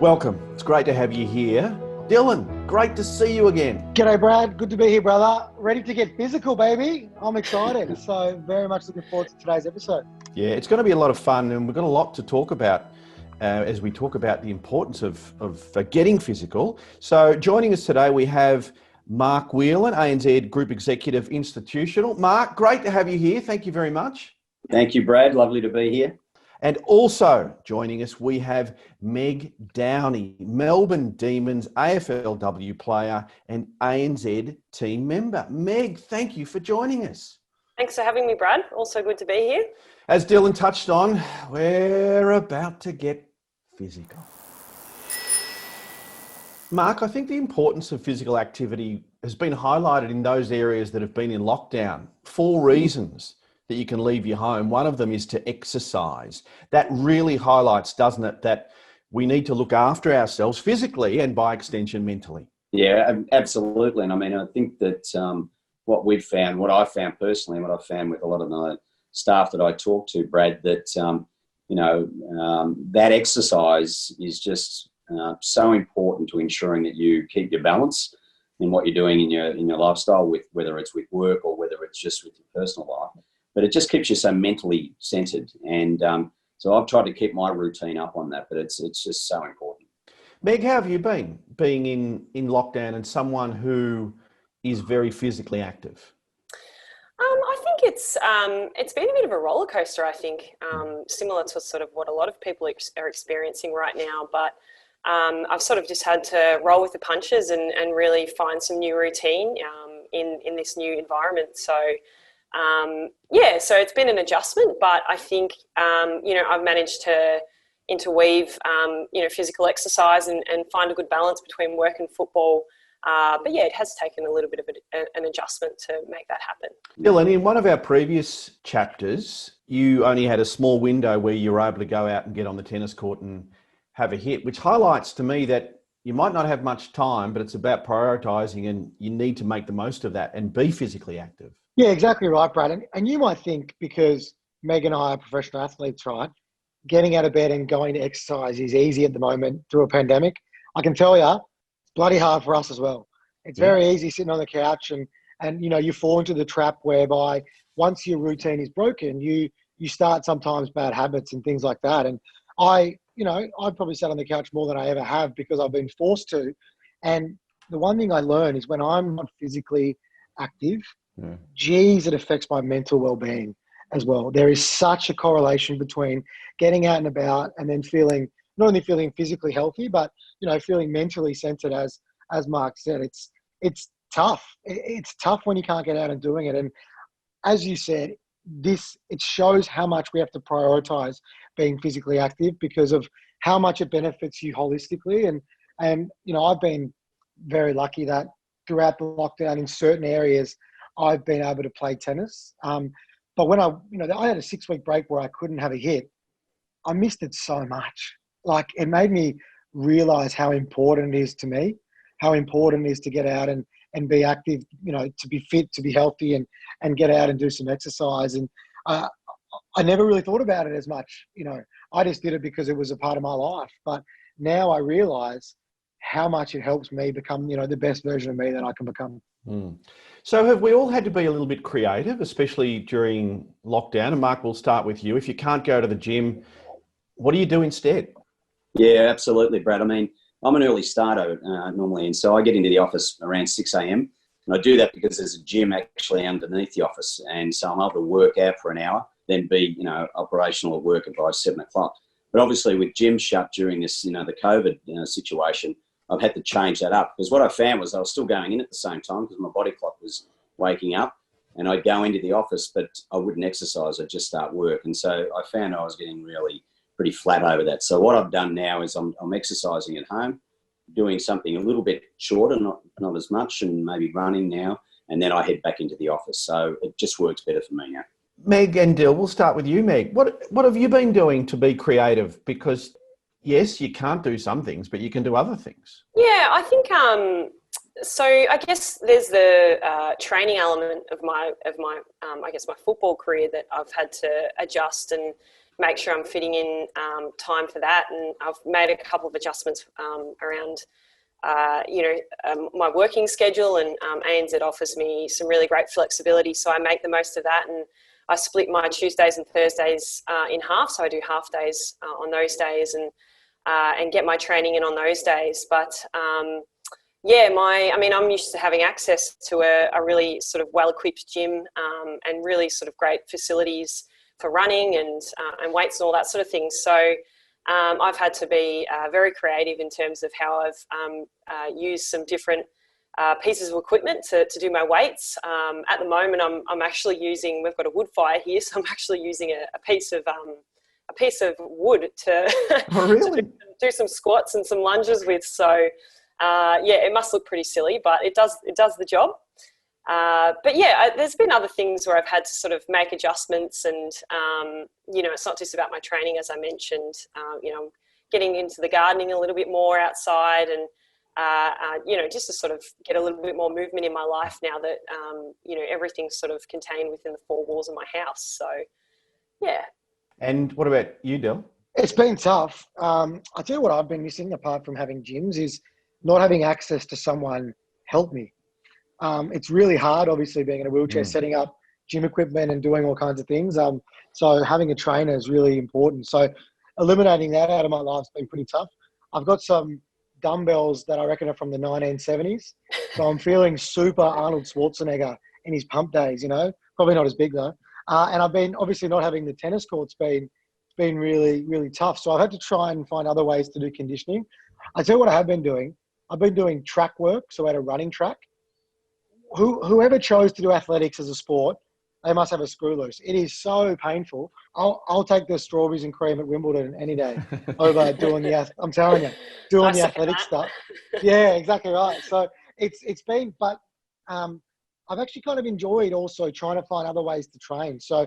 Welcome. It's great to have you here. Dylan, great to see you again. G'day, Brad. Good to be here, brother. Ready to get physical, baby. I'm excited. So very much looking forward to today's episode. Yeah, it's going to be a lot of fun, and we've got a lot to talk about as we talk about the importance of getting physical. So joining us today, we have Mark Whelan, ANZ Group Executive Institutional. Mark, great to have you here. Thank you very much. Thank you, Brad. Lovely to be here. And also joining us, we have Meg Downie, Melbourne Demons AFLW player and ANZ team member. Meg, thank you for joining us. Thanks for having me, Brad. Also good to be here. As Dylan touched on, we're about to get physical. Mark, I think the importance of physical activity has been highlighted in those areas that have been in lockdown. 4 reasons that you can leave your home. One of them is to exercise. That really highlights, doesn't it, that we need to look after ourselves physically and by extension mentally. Yeah, absolutely. And I mean, I think that what we've found, what I found personally, and what I've found with a lot of the staff that I talk to, Brad, that, that exercise is just so important to ensuring that you keep your balance in what you're doing in your lifestyle, with whether it's with work or whether it's just with your personal life. But it just keeps you so mentally centered. And so I've tried to keep my routine up on that, but it's just so important. Meg, how have you been being in lockdown and someone who is very physically active? I think it's been a bit of a roller coaster, I think, similar to sort of what a lot of people are experiencing right now. But I've sort of just had to roll with the punches and really find some new routine in this new environment. So so it's been an adjustment, but I think, I've managed to interweave, physical exercise and find a good balance between work and football. But yeah, it has taken a little bit of an adjustment to make that happen. Dylan, in one of our previous chapters, you only had a small window where you were able to go out and get on the tennis court and have a hit, which highlights to me that you might not have much time, but it's about prioritising, and you need to make the most of that and be physically active. Yeah, exactly right, Brad. And you might think, because Meg and I are professional athletes, right, getting out of bed and going to exercise is easy at the moment through a pandemic. I can tell you, it's bloody hard for us as well. It's very easy sitting on the couch and you fall into the trap whereby once your routine is broken, you start sometimes bad habits and things like that. And I've probably sat on the couch more than I ever have because I've been forced to. And the one thing I learned is when I'm not physically active, geez, it affects my mental well-being as well. There is such a correlation between getting out and about and then not only feeling physically healthy, but, feeling mentally centered, as Mark said. It's tough. It's tough when you can't get out and doing it. And as you said, it shows how much we have to prioritize being physically active because of how much it benefits you holistically. And I've been very lucky that throughout the lockdown in certain areas, I've been able to play tennis. But when I had a 6-week break where I couldn't have a hit, I missed it so much. Like, it made me realize how important it is to me, how important it is to get out and be active, to be fit, to be healthy and get out and do some exercise. And I never really thought about it as much. I just did it because it was a part of my life. But now I realize how much it helps me become, the best version of me that I can become. So have we all had to be a little bit creative, especially during lockdown? And Mark, we'll start with you. If you can't go to the gym, what do you do instead? Yeah, absolutely, Brad. I mean, I'm an early starter normally, and so I get into the office around 6 a.m. And I do that because there's a gym actually underneath the office. And so I'm able to work out for an hour, then be, operational at work by 7 o'clock. But obviously with gym shut during this, the COVID situation, I've had to change that up, because what I found was I was still going in at the same time because my body clock was waking up, and I'd go into the office, but I wouldn't exercise. I'd just start work. And so I found I was getting really pretty flat over that. So what I've done now is I'm exercising at home, doing something a little bit shorter, not as much, and maybe running now, and then I head back into the office. So it just works better for me now. Meg and Dill, we'll start with you, Meg. What have you been doing to be creative? Because yes, you can't do some things, but you can do other things. Yeah, I think so. I guess there's the training element of my football career that I've had to adjust and make sure I'm fitting in time for that. And I've made a couple of adjustments around, my working schedule, and ANZ offers me some really great flexibility. So I make the most of that, and I split my Tuesdays and Thursdays in half. So I do half days on those days and get my training in on those days. But I'm used to having access to a really sort of well-equipped gym and really sort of great facilities for running and weights and all that sort of thing. So I've had to be very creative in terms of how I've used some different pieces of equipment to do my weights. At the moment, I'm actually using, we've got a wood fire here, so I'm actually using a piece of wood to, Oh, really? to do some squats and some lunges with. So it must look pretty silly, but it does the job. There's been other things where I've had to sort of make adjustments, and it's not just about my training, as I mentioned. Getting into the gardening a little bit more outside, and just to sort of get a little bit more movement in my life now that everything's sort of contained within the four walls of my house. So, yeah. And what about you, Del? It's been tough. I tell you what I've been missing, apart from having gyms, is not having access to someone help me. It's really hard, obviously, being in a wheelchair, setting up gym equipment and doing all kinds of things. So having a trainer is really important. So eliminating that out of my life has been pretty tough. I've got some dumbbells that I reckon are from the 1970s. So I'm feeling super Arnold Schwarzenegger in his pump days, probably not as big though. And I've been, obviously not having the tennis courts been really, really tough. So I've had to try and find other ways to do conditioning. I tell you what I have been doing. I've been doing track work, so at a running track. Whoever chose to do athletics as a sport, they must have a screw loose. It is so painful. I'll take the strawberries and cream at Wimbledon any day over doing I'm telling you, doing the athletic stuff. Yeah, exactly right. So it's been, but I've actually kind of enjoyed also trying to find other ways to train. So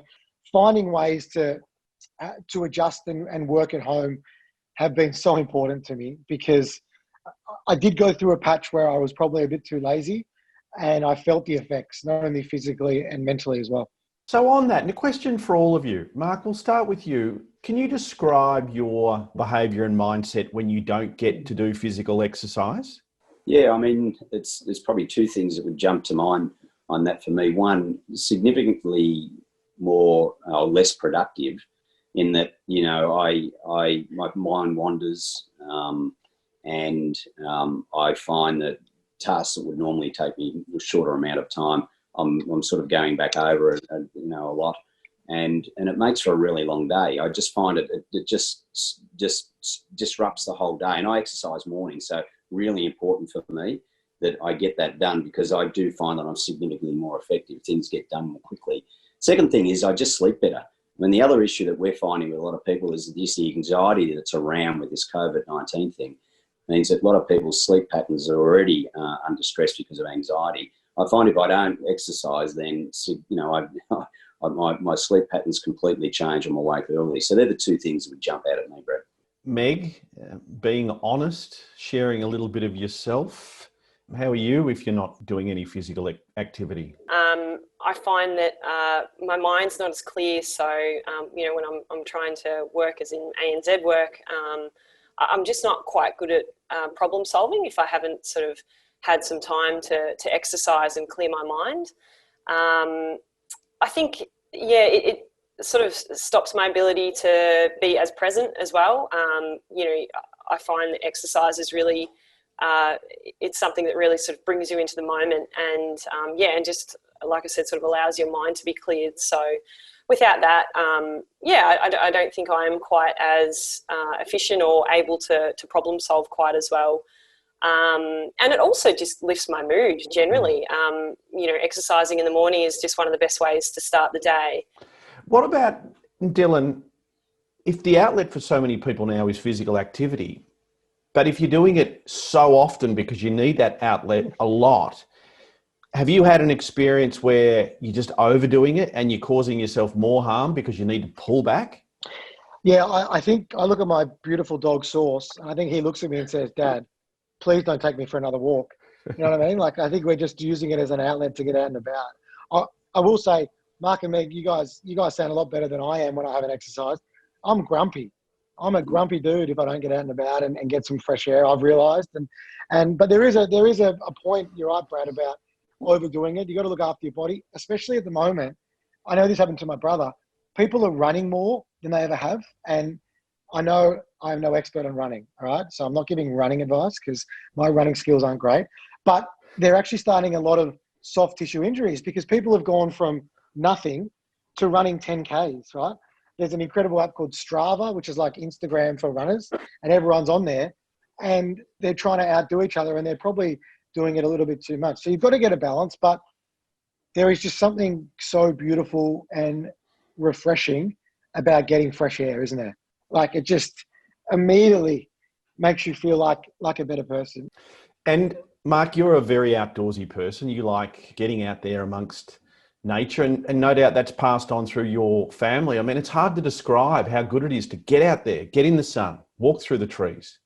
finding ways to adjust and work at home have been so important to me, because I did go through a patch where I was probably a bit too lazy, and I felt the effects, not only physically and mentally as well. So on that, and a question for all of you. Mark, we'll start with you. Can you describe your behaviour and mindset when you don't get to do physical exercise? Yeah, I mean, there's probably two things that would jump to mind on that for me. One, significantly more or less productive, in that, my mind wanders, and I find that tasks that would normally take me a shorter amount of time, I'm sort of going back over it, a lot, and it makes for a really long day. I just find it just disrupts the whole day. And I exercise morning, so really important for me that I get that done, because I do find that I'm significantly more effective. Things get done more quickly. Second thing is I just sleep better. I mean, the other issue that we're finding with a lot of people is the anxiety that's around with this COVID-19 thing. Means that a lot of people's sleep patterns are already under stress because of anxiety. I find if I don't exercise, then my sleep patterns completely change. I'm awake early. So they're the two things that would jump out at me, Brett. Meg, being honest, sharing a little bit of yourself. How are you if you're not doing any physical activity? I find that my mind's not as clear. So, when I'm trying to work as in ANZ work, I'm just not quite good at problem solving if I haven't sort of had some time to exercise and clear my mind. I think, it sort of stops my ability to be as present as well. I find that exercise is really, it's something that really sort of brings you into the moment, and and just, like I said, sort of allows your mind to be cleared. So without that, I don't think I'm quite as efficient or able to problem solve quite as well. And it also just lifts my mood generally. Exercising in the morning is just one of the best ways to start the day. What about, Dylan, if the outlet for so many people now is physical activity, but if you're doing it so often because you need that outlet a lot, have you had an experience where you're just overdoing it and you're causing yourself more harm because you need to pull back? Yeah, I think I look at my beautiful dog Sauce, and I think he looks at me and says, "Dad, please don't take me for another walk." You know what I mean? Like, I think we're just using it as an outlet to get out and about. I will say, Mark and Meg, you guys sound a lot better than I am when I haven't exercised. I'm grumpy. I'm a grumpy dude if I don't get out and about and get some fresh air, I've realised. But there is a point, you're right, Brad, about overdoing it. You got to look after your body, especially at the moment. I know this happened to my brother. People are running more than they ever have. And I know I'm no expert on running, all right? So I'm not giving running advice because my running skills aren't great. But they're actually starting a lot of soft tissue injuries because people have gone from nothing to running 10Ks, right? There's an incredible app called Strava, which is like Instagram for runners, and everyone's on there. And they're trying to outdo each other, and they're probably doing it a little bit too much. So you've got to get a balance, but there is just something so beautiful and refreshing about getting fresh air, isn't there? Like, it just immediately makes you feel like a better person. And Mark, you're a very outdoorsy person. You like getting out there amongst nature, and no doubt that's passed on through your family. I mean, it's hard to describe how good it is to get out there, get in the sun, walk through the trees.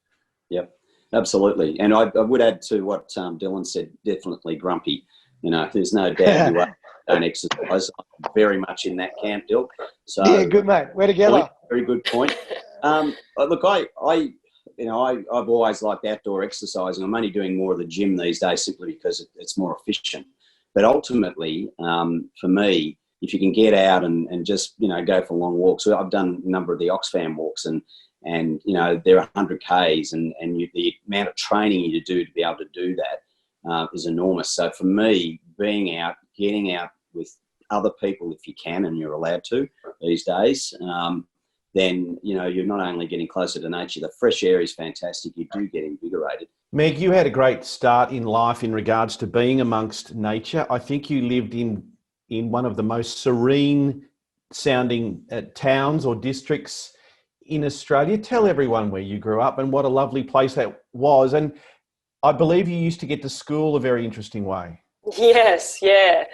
Yep, absolutely. And I would add to what Dylan said, definitely grumpy. You know, there's no doubt you don't exercise. I'm very much in that camp, Dyl. So yeah, good mate. We're together. Very good point. Look, I've always liked outdoor exercising. I'm only doing more of the gym these days simply because it's more efficient. But ultimately, for me, if you can get out and just, go for long walks. I've done a number of the Oxfam walks and they're 100 Ks and the amount of training you do to be able to do that is enormous. So for me, being out, getting out with other people if you can and you're allowed to these days, then, you're not only getting closer to nature, the fresh air is fantastic. You do get invigorated. Meg, you had a great start in life in regards to being amongst nature. I think you lived in one of the most serene sounding towns or districts in Australia. Tell everyone where you grew up and what a lovely place that was. And I believe you used to get to school a very interesting way. Yes, yeah.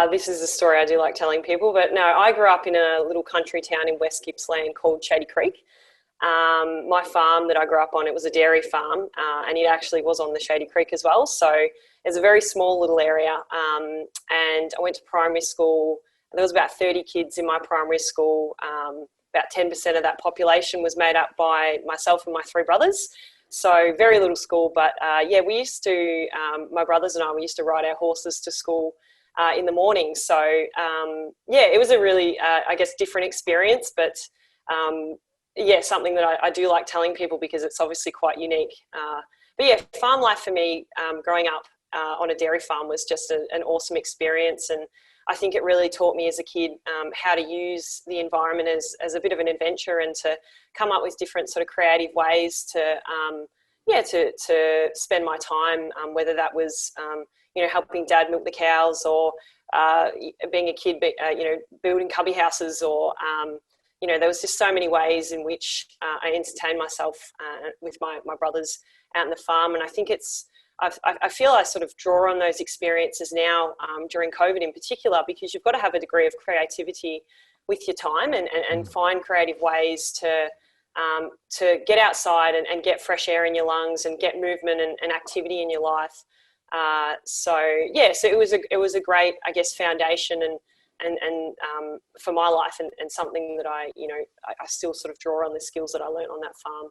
This is a story I do like telling people, but no, I grew up in a little country town in West Gippsland called Shady Creek. My farm that I grew up on, it was a dairy farm, and it actually was on the Shady Creek as well. So it's a very small little area. And I went to primary school. There was about 30 kids in my primary school. About 10% of that population was made up by myself and my three brothers. So very little school, but we used to, my brothers and I, we used to ride our horses to school in the morning. So it was a really, different experience, but something that I do like telling people because it's obviously quite unique. Farm life for me, growing up on a dairy farm was just an awesome experience. And I think it really taught me as a kid how to use the environment as a bit of an adventure and to come up with different sort of creative ways to spend my time, whether that was, helping dad milk the cows or being a kid, building cubby houses or, there was just so many ways in which I entertained myself with my brothers out in the farm. And I think I feel I sort of draw on those experiences now during COVID in particular, because you've got to have a degree of creativity with your time and find creative ways to get outside and get fresh air in your lungs and get movement and activity in your life. So it was a great, foundation and for my life and something that I still sort of draw on the skills that I learned on that farm.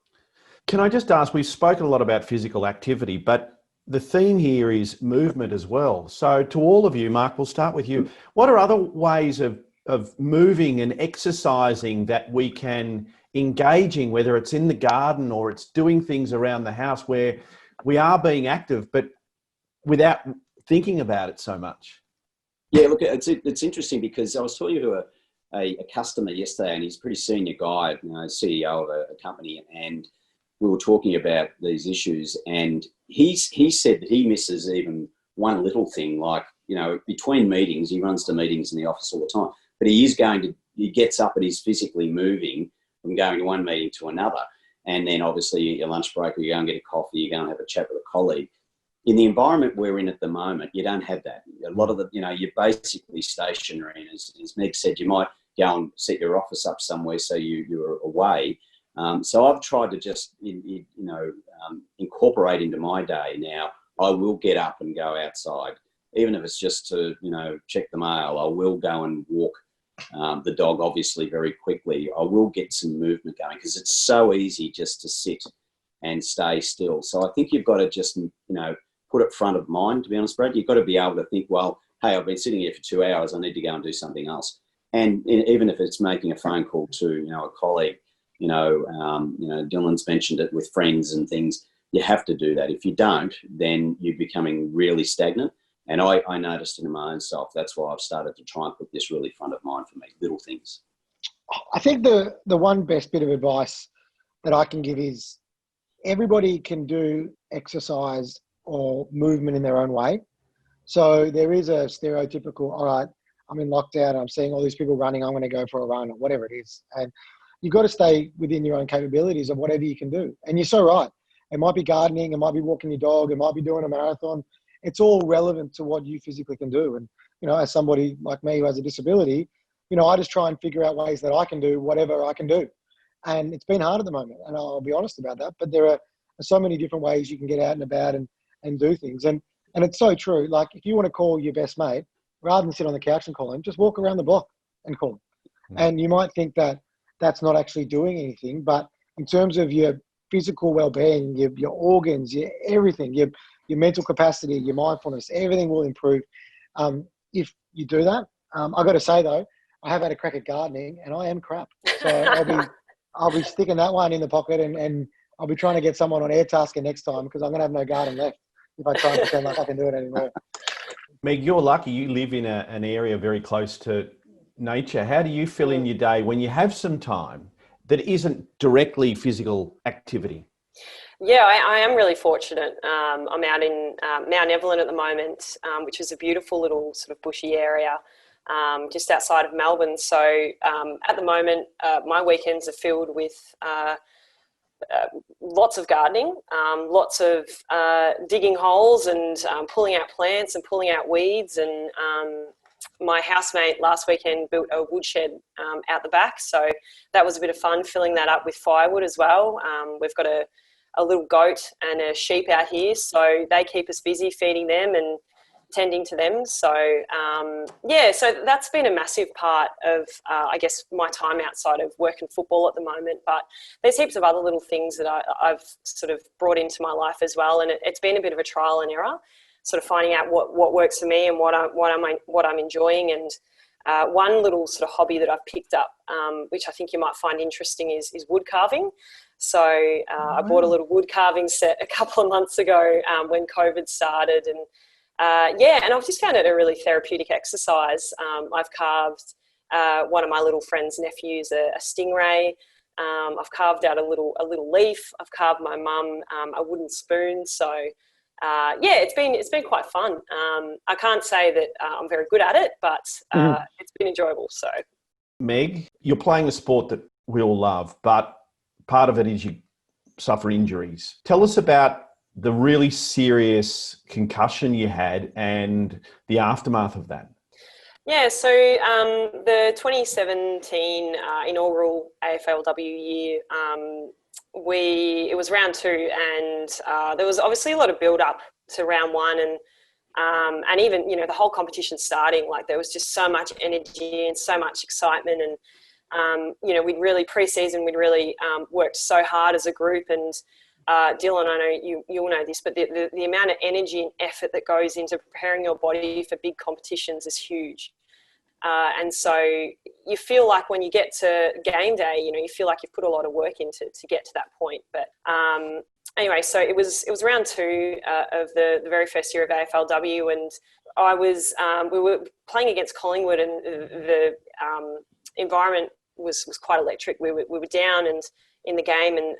Can I just ask, we've spoken a lot about physical activity, but the theme here is movement as well. So to all of you, Mark, we'll start with you. What are other ways of moving and exercising that we can engaging, whether it's in the garden or it's doing things around the house where we are being active, but without thinking about it so much? Yeah, look, it's interesting because I was talking to a customer yesterday, and he's a pretty senior guy, CEO of a company, and we were talking about these issues, and he said that he misses even one little thing, like, between meetings, he runs to meetings in the office all the time, but he gets up and he's physically moving from going to one meeting to another. And then obviously your lunch break, or you go and get a coffee, you go and have a chat with a colleague. In the environment we're in at the moment, you don't have that. A lot of you're basically stationary. And as Meg said, you might go and set your office up somewhere so you're away. So I've tried to just, incorporate into my day now. I will get up and go outside, even if it's just to, check the mail. I will go and walk the dog obviously very quickly, I will get some movement going, because it's so easy just to sit and stay still. So I think you've got to just, put it front of mind, to be honest, Brad. You've got to be able to think, well, hey, I've been sitting here for 2 hours. I need to go and do something else. And even if it's making a phone call to, a colleague, Dylan's mentioned it with friends and things, you have to do that. If you don't, then you're becoming really stagnant. And I noticed it in my own self. That's why I've started to try and put this really front of mind for me, little things. I think the one best bit of advice that I can give is everybody can do exercise or movement in their own way. So there is a stereotypical, all right, I'm in lockdown, I'm seeing all these people running, I'm going to go for a run, or whatever it is. And you've got to stay within your own capabilities of whatever you can do. And you're so right. It might be gardening, it might be walking your dog, it might be doing a marathon. It's all relevant to what you physically can do. And, as somebody like me who has a disability, I just try and figure out ways that I can do whatever I can do. And it's been hard at the moment, and I'll be honest about that. But there are so many different ways you can get out and about and do things. And it's so true. Like, if you want to call your best mate, rather than sit on the couch and call him, just walk around the block and call him. And you might think that that's not actually doing anything, but in terms of your physical well-being, your organs, your everything, your mental capacity, your mindfulness, everything will improve if you do that. I've got to say though, I have had a crack at gardening and I am crap. So I'll be sticking that one in the pocket, and I'll be trying to get someone on Airtasker next time, because I'm going to have no garden left if I try and pretend like I can do it anymore. Meg, you're lucky. You live in an area very close to nature. How do you fill in your day when you have some time that isn't directly physical activity? Yeah, I am really fortunate. I'm out in Mount Evelyn at the moment, which is a beautiful little sort of bushy area just outside of Melbourne. So at the moment, my weekends are filled with lots of gardening, lots of digging holes and pulling out plants and pulling out weeds. And my housemate last weekend built a woodshed out the back. So that was a bit of fun, filling that up with firewood as well. We've got a little goat and a sheep out here, so they keep us busy feeding them and tending to them. So so that's been a massive part of I guess my time outside of work and football at the moment. But there's heaps of other little things that I've sort of brought into my life as well, and it's been a bit of a trial and error, sort of finding out what works for me and what I'm enjoying. And one little sort of hobby that I've picked up, which I think you might find interesting, is wood carving. So I bought a little wood carving set a couple of months ago when COVID started, and and I've just found it a really therapeutic exercise. I've carved one of my little friend's nephews a stingray. I've carved out a little leaf. I've carved my mum a wooden spoon. So it's been quite fun. I can't say that I'm very good at it, but it's been enjoyable. So, Meg, you're playing a sport that we all love, but part of it is you suffer injuries. Tell us about the really serious concussion you had and the aftermath of that. Yeah, so the 2017 inaugural AFLW year, it was round 2, and there was obviously a lot of build up to round 1, and even the whole competition starting, like there was just so much energy and so much excitement, and we'd really pre-season, we'd really worked so hard as a group. And Dylan, I know you'll know this, but the amount of energy and effort that goes into preparing your body for big competitions is huge. And so you feel like when you get to game day, you feel like you've put a lot of work into to get to that point. But anyway, so it was round 2 of the very first year of AFLW, and I was we were playing against Collingwood, and the environment was quite electric. We were down and in the game, and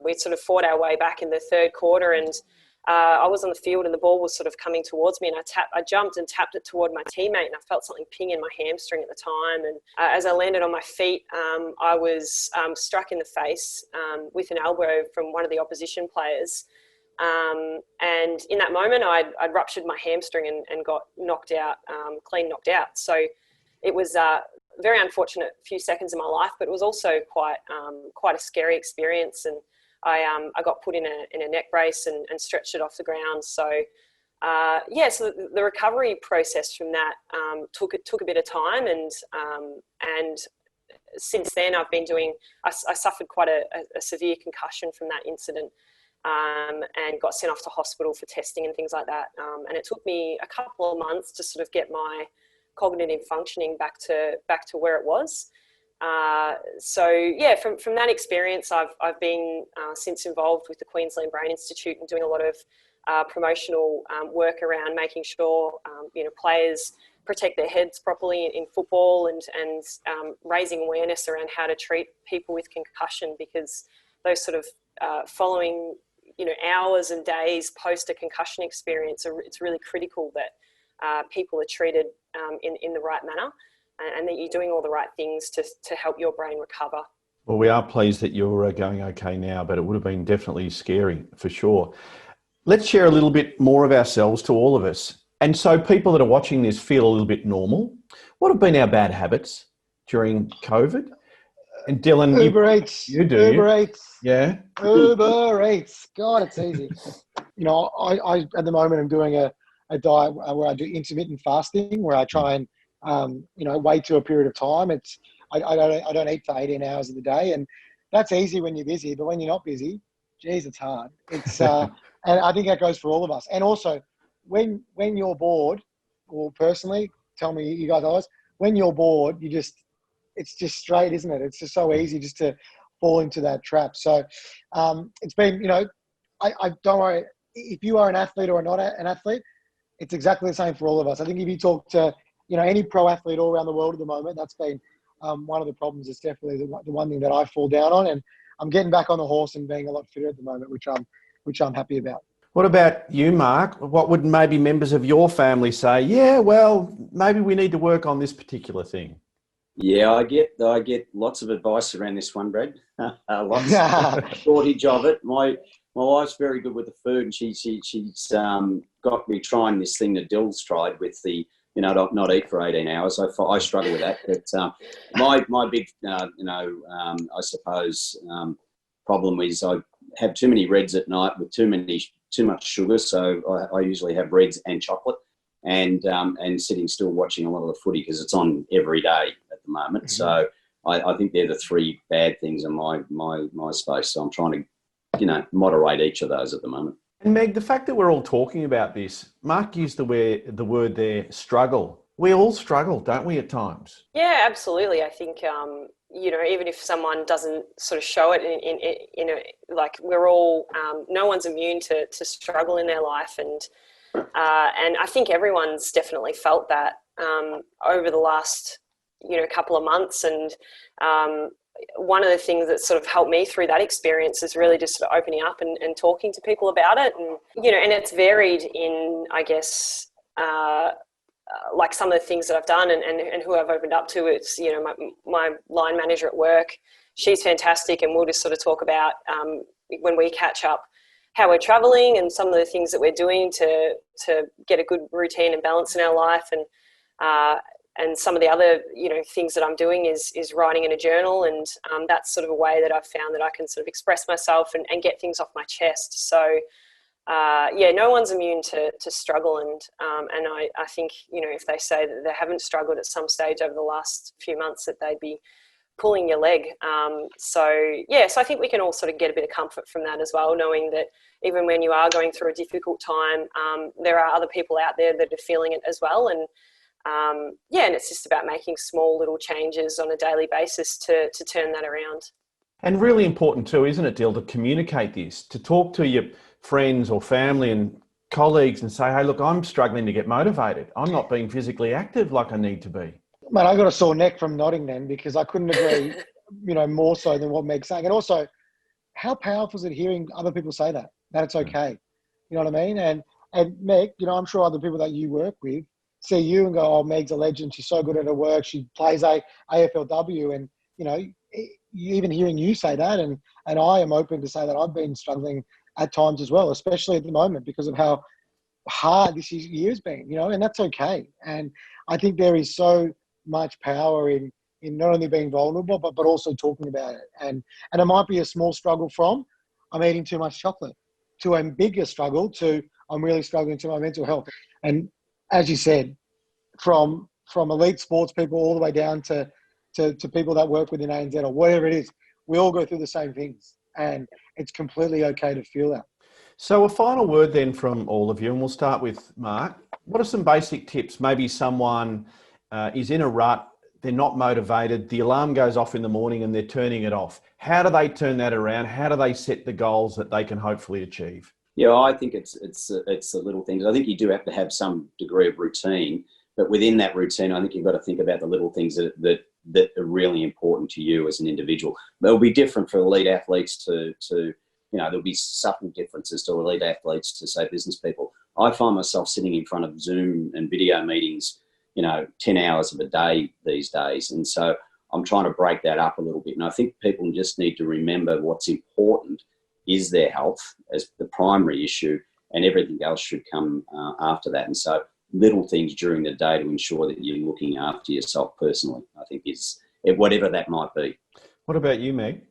we sort of fought our way back in the third quarter, and I was on the field and the ball was sort of coming towards me, and I jumped and tapped it toward my teammate, and I felt something ping in my hamstring at the time. And as I landed on my feet, I was struck in the face with an elbow from one of the opposition players. And in that moment, I'd ruptured my hamstring and got knocked out, clean knocked out. So it was very unfortunate few seconds of my life, but it was also quite a scary experience. And I got put in a neck brace and stretched it off the ground. So so the recovery process from that took a bit of time, and since then I've been doing. I suffered quite a severe concussion from that incident, and got sent off to hospital for testing and things like that. And it took me a couple of months to sort of get my cognitive functioning back to where it was. From that experience, I've been since involved with the Queensland Brain Institute and doing a lot of promotional work around making sure players protect their heads properly in football, and raising awareness around how to treat people with concussion, because those sort of following hours and days post a concussion experience, it's really critical that people are treated in the right manner, and that you're doing all the right things to help your brain recover. Well, we are pleased that you're going okay now, but it would have been definitely scary for sure. Let's share a little bit more of ourselves to all of us. And so people that are watching this feel a little bit normal. What have been our bad habits during COVID? And Dylan, Uber Eats. You do. Uber Eats. Yeah. Uber Eats. God, it's easy. I at the moment I'm doing a diet where I do intermittent fasting, where I try and wait to a period of time. I don't eat for 18 hours of the day, and that's easy when you're busy. But when you're not busy, geez, it's hard. It's and I think that goes for all of us. And also, when you're bored, or personally, tell me you guys always, when you're bored, it's just straight, isn't it? It's just so easy just to fall into that trap. So it's been, I don't worry, if you are an athlete or not an athlete, it's exactly the same for all of us. I think if you talk to, any pro athlete all around the world at the moment, that's been one of the problems. It's definitely the one thing that I fall down on, and I'm getting back on the horse and being a lot fitter at the moment, which I'm happy about. What about you, Mark? What would maybe members of your family say? Yeah, well, maybe we need to work on this particular thing. Yeah, I get lots of advice around this one, Brad. Lots shortage of it. My wife's very good with the food, and she's got me trying this thing that Dill's tried with the not eat for 18 hours. I struggle with that. But my big I suppose problem is I have too many reds at night with too much sugar. So I usually have reds and chocolate, and sitting still watching a lot of the footy because it's on every day at the moment. Mm-hmm. So I think they're the three bad things in my space. So I'm trying to moderate each of those at the moment. And Meg, the fact that we're all talking about this, Mark used the word there, struggle. We all struggle, don't we, at times? Yeah, absolutely. I think, even if someone doesn't sort of show it like we're all, no one's immune to struggle in their life. And I think everyone's definitely felt that over the last, couple of months. And one of the things that sort of helped me through that experience is really just sort of opening up and talking to people about it. And, and it's varied in, I guess, like some of the things that I've done and who I've opened up to. It's, my line manager at work, she's fantastic. And we'll just sort of talk about when we catch up, how we're traveling and some of the things that we're doing to get a good routine and balance in our life. And some of the other, things that I'm doing is writing in a journal. And that's sort of a way that I've found that I can sort of express myself and get things off my chest. So, no one's immune to struggle. And I think, if they say that they haven't struggled at some stage over the last few months, that they'd be pulling your leg. So I think we can all sort of get a bit of comfort from that as well, knowing that even when you are going through a difficult time, there are other people out there that are feeling it as well. And and it's just about making small little changes on a daily basis to turn that around. And really important too, isn't it, Dill, to communicate this, to talk to your friends or family and colleagues and say, hey, look, I'm struggling to get motivated. I'm not being physically active like I need to be. Mate, I got a sore neck from nodding then, because I couldn't agree, more so than what Meg's saying. And also, how powerful is it hearing other people say that it's okay? You know what I mean? And Meg, I'm sure other people that you work with see you and go, oh, Meg's a legend. She's so good at her work. She plays AFLW. And, even hearing you say that, and I am open to say that I've been struggling at times as well, especially at the moment because of how hard this year's been, and that's okay. And I think there is so much power in not only being vulnerable, but also talking about it. And it might be a small struggle from, I'm eating too much chocolate, to a bigger struggle to, I'm really struggling to my mental health. And as you said, from elite sports people all the way down to people that work within ANZ or whatever it is, we all go through the same things, and it's completely okay to feel that. So a final word then from all of you, and we'll start with Mark. What are some basic tips? Maybe someone is in a rut, they're not motivated, the alarm goes off in the morning and they're turning it off. How do they turn that around? How do they set the goals that they can hopefully achieve? Yeah, I think it's the little things. I think you do have to have some degree of routine, but within that routine, I think you've got to think about the little things that are really important to you as an individual. They'll be different for elite athletes to there'll be subtle differences to elite athletes to, say, business people. I find myself sitting in front of Zoom and video meetings, 10 hours of a day these days. And so I'm trying to break that up a little bit. And I think people just need to remember what's important is their health as the primary issue, and everything else should come after that. And so little things during the day to ensure that you're looking after yourself personally, I think is whatever that might be. What about you, Meg?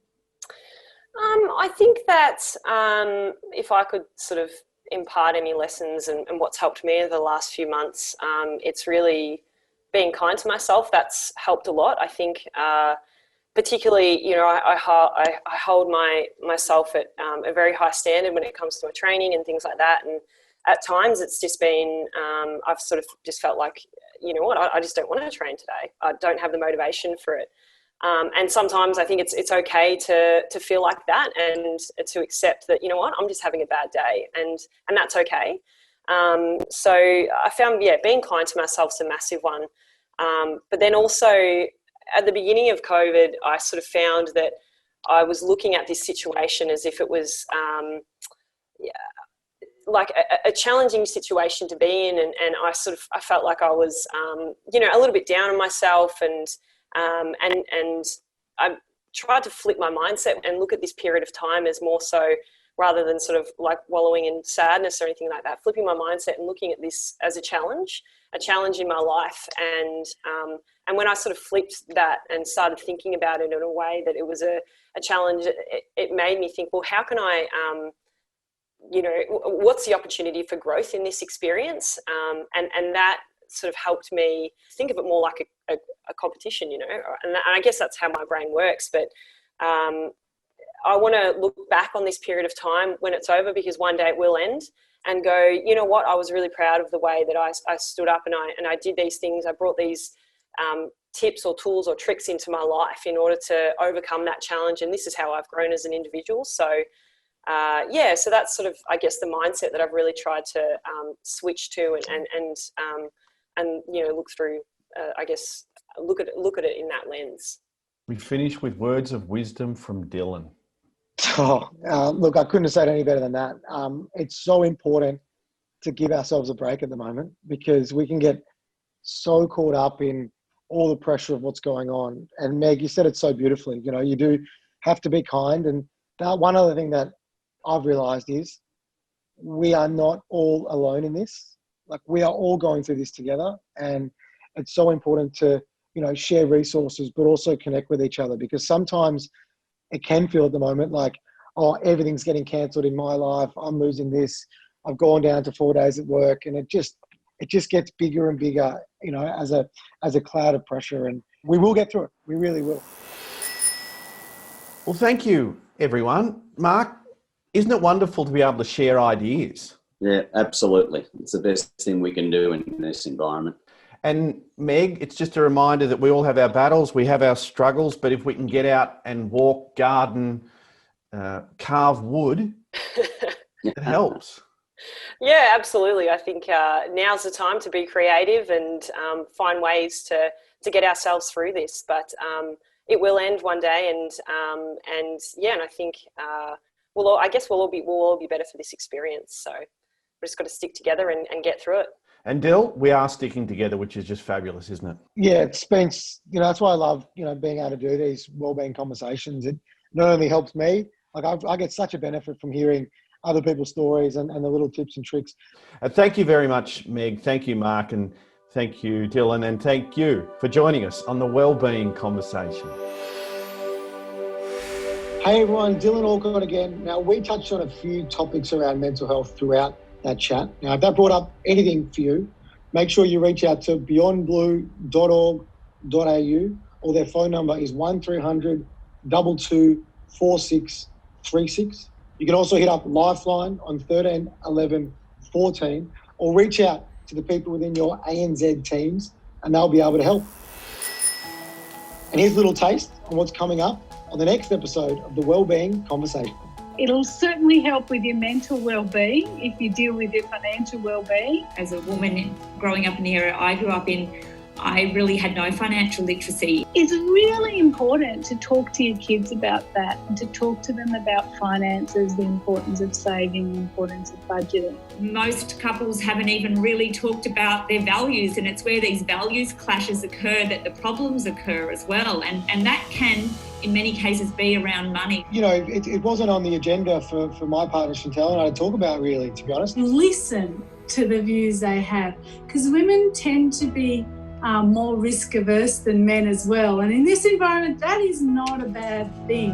I think that if I could sort of impart any lessons and what's helped me over the last few months, it's really being kind to myself. That's helped a lot. I think particularly, I hold myself at a very high standard when it comes to my training and things like that. And at times it's just been, I've sort of just felt like, I just don't want to train today. I don't have the motivation for it. And sometimes I think it's okay to feel like that and to accept that, I'm just having a bad day, and that's okay. So I found, being kind to myself is a massive one. But then also at the beginning of COVID, I sort of found that I was looking at this situation as if it was like a challenging situation to be in. And I felt like I was, a little bit down on myself, and I tried to flip my mindset and look at this period of time as more so, rather than sort of like wallowing in sadness or anything like that, flipping my mindset and looking at this as a challenge in my life. And when I sort of flipped that and started thinking about it in a way that it was a challenge, it made me think, well, how can I, what's the opportunity for growth in this experience? And that sort of helped me think of it more like a competition, and I guess that's how my brain works. But I want to look back on this period of time when it's over, because one day it will end, and go, you know what, I was really proud of the way that I stood up and I did these things. I brought these tips or tools or tricks into my life in order to overcome that challenge. And this is how I've grown as an individual. So so that's sort of, I guess, the mindset that I've really tried to switch to and look through, look at it in that lens. We finish with words of wisdom from Dylan. Look, I couldn't have said any better than that. It's so important to give ourselves a break at the moment, because we can get so caught up in all the pressure of what's going on. And Meg, you said it so beautifully. You do have to be kind. And that one other thing that I've realized is we are not all alone in this. Like, we are all going through this together, and it's so important to, share resources, but also connect with each other, because sometimes it can feel at the moment like, oh, everything's getting cancelled in my life. I'm losing this. I've gone down to 4 days at work, and it just gets bigger and bigger, as a cloud of pressure. And we will get through it. We really will. Well, thank you, everyone. Mark, isn't it wonderful to be able to share ideas? Yeah, absolutely. It's the best thing we can do in this environment. And Meg, it's just a reminder that we all have our battles, we have our struggles, but if we can get out and walk, garden, carve wood, it helps. Yeah, absolutely. I think now's the time to be creative and find ways to get ourselves through this. But it will end one day, and I think we'll all be better for this experience. So we've just got to stick together and get through it. And Dill, we are sticking together, which is just fabulous, isn't it? Yeah, it's been, that's why I love, being able to do these wellbeing conversations. It not only helps me, like I get such a benefit from hearing other people's stories and the little tips and tricks. Thank you very much, Meg. Thank you, Mark. And thank you, Dylan. And thank you for joining us on the Wellbeing Conversation. Hey everyone, Dylan Alcott again. Now, we touched on a few topics around mental health throughout that chat. Now, if that brought up anything for you, make sure you reach out to beyondblue.org.au, or their phone number is 1300 22 4636. You can also hit up Lifeline on 13 11 14, or reach out to the people within your ANZ teams and they'll be able to help. And here's a little taste on what's coming up on the next episode of the Wellbeing Conversation. It'll certainly help with your mental well-being if you deal with your financial well-being. As a woman growing up in the area I grew up in, I really had no financial literacy. It's really important to talk to your kids about that and to talk to them about finances, the importance of saving, the importance of budgeting. Most couples haven't even really talked about their values, and it's where these values clashes occur that the problems occur as well. And that can, in many cases, be around money. You know, it wasn't on the agenda for my partner Chantal and I to talk about, really, to be honest. Listen to the views they have, because women tend to be more risk averse than men as well. And in this environment, that is not a bad thing.